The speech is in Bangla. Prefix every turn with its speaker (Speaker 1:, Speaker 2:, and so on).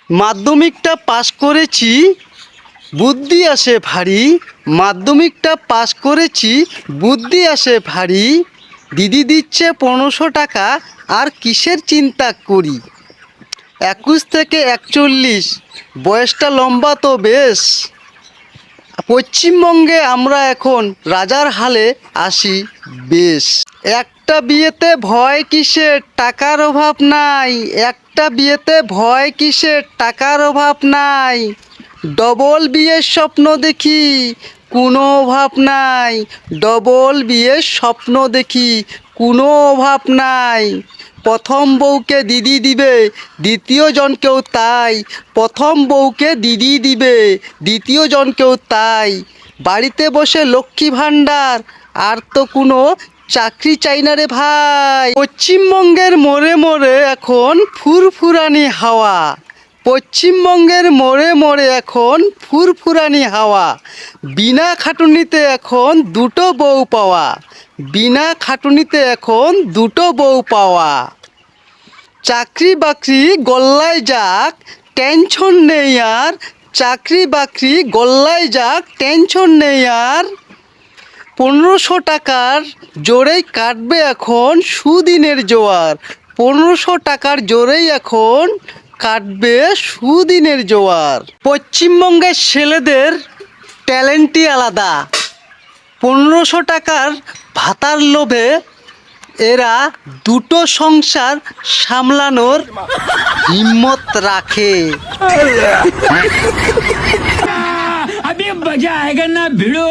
Speaker 1: মাধ্যমিকটা পাশ করেছি, বুদ্ধি আসে ভারী। মাধ্যমিকটা পাশ করেছি, বুদ্ধি আসে ভারী। দিদি দিচ্ছে 1500 টাকা, আর কিসের চিন্তা করি। 21 থেকে 41, বয়সটা লম্বা তো বেশ। পশ্চিমবঙ্গে আমরা এখন রাজার হালে আসি বেশ। একটা বিয়েতে ভয় কিসের, টাকার অভাব নাই। একটা বিয়েতে ভয় কিসের, টাকার অভাব নাই। ডবল বিয়ের স্বপ্ন দেখি, কোনো অভাব নাই। ডবল বিয়ের স্বপ্ন দেখি, কোনো অভাব নাই। প্রথম বউকে দিদি দিবে, দ্বিতীয় জনকেও তাই। প্রথম বউকে দিদি দিবে, দ্বিতীয় জনকেও তাই। বাড়িতে বসে লক্ষ্মী ভাণ্ডার, আর তো কোনো চাকরি চাই না রে ভাই। পশ্চিমবঙ্গের মোড়ে মোড়ে এখন ফুরফুরানি হাওয়া। পশ্চিমবঙ্গের মোড়ে মোড়ে এখন ফুরফুরানি হাওয়া। বিনা খাটুনিতে এখন দুটো বউ পাওয়া। বিনা খাটুনিতে এখন দুটো বউ পাওয়া। চাকরি বাকরি গল্লায় যাক, টেনশন নেই আর। চাকরি বাকরি গল্লায় যাক, টেনশন নেই আর। 1500 টাকার জোরেই কাটবে এখন সুদিনের জোয়ার। 1500 টাকার জোরেই এখন কাটবে সুদিনের জোয়ার। পশ্চিমবঙ্গের ছেলেদের ট্যালেন্টই আলাদা। 1500 টাকার ভাতার লোভে এরা দুটো সংসার সামলানোর হিম্মত রাখে।
Speaker 2: अभी मजा आएगा ना भिड़ो।